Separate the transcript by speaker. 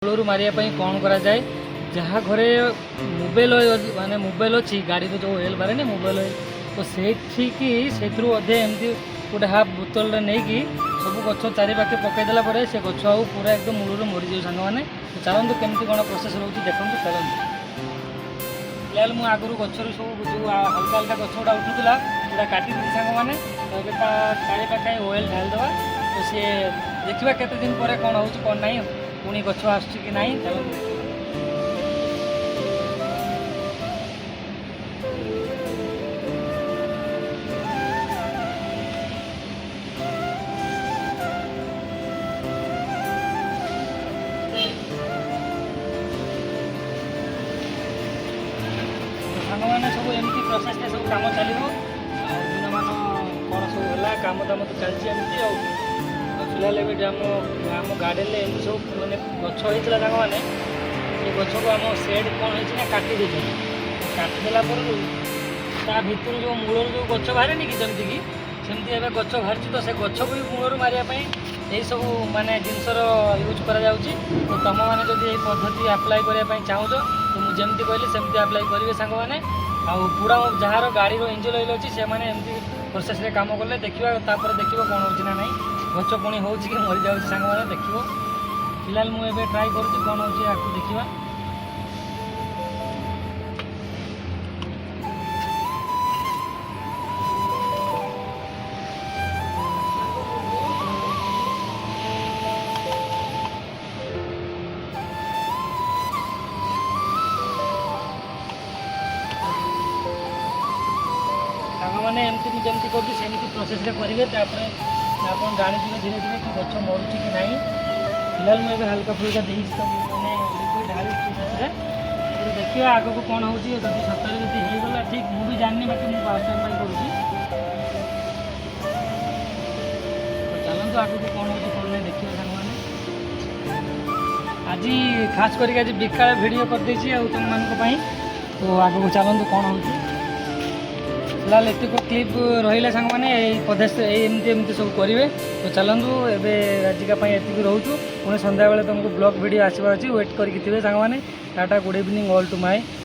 Speaker 1: Müller Maria कौन करा जाए जहाँ घरे मोबाइल माने मोबाइल अच्छी गाड़ी तो जो ऑयल बारे मोबाइल तो से अधे एमती गोटे हाफ बोतल नहीं कि सब गच चारि पाखे पकईदेला से गच आउ पूरा एकदम मूलर मरीज सांग मैंने चलतु केमती कौन प्रोसेस रोचे देखो चलते फिलहाल मुझे आगुरी गचर सब जो हल्का हल्का गच गुड़ा उठूला पूरा काटी सांग मैंने तो चारि पाखे ऑयल ढालदे तो सी देखा केते दिन पर कौन हो कौन ना पुणी गच आस कि ना चलते सांग मैंने सब एमती प्रोसेस सब कम चलो दिन मान कौन सब है कम दाम तो चलती फिलहाल आम गार्डेन में एमती सब मैंने गच होता सांग मैंने ये गच को आम सेड कौन हो काटी काटिदेला ता भर जो मूल जो गच बाहर कि जमती कि सेमती एवं गच बाहर तो से गच को भी मूलर मारे यही सब माने जिनसर यूज करा तो तुम मैंने जब ये पद्धति आप्लाय करने चाहूँ तो मुझे जमती कहली सेमती आप्लाय करेंगे सांग मैंने पूरा जार गाड़ी इंजिन ऑयल अच्छी से एमती प्रोसेस काम कले देखा देख कौन हो ना गच पुणी हो मरी जाऊँ सांग मैंने देख फिलहाल मुझे ट्राए करुँच कौन हो देखा मैंने एमती जमती करूँ सेमती प्रोसेस करेंगे आप जानी धीरे धीरे कि गच मरुची कि ना फिलहाल मुझे हल्का फुल्का दे मैंने लिक्विड ढाली देखिए आग को कौन हो सतरे जब होगला ठीक मुझे जानी बाकी मुझे फास्ट टाइम करुँच चलते आग को कौन हो कौन नहीं देखिए सांग आज खास करके आज बिकाल भिड करदे तुम मान तो आग को चलते कौन हो फिलहाल एत क्लिप रहा सांग मैंने पदेश एमती सब करेंगे तो चलतु एवं आजिका ये रोचु पुणी सन्ध्या तुमको ब्लॉग वीडियो आसवा अच्छी वेट करके थे सांग मैंने टाटा good evening all to my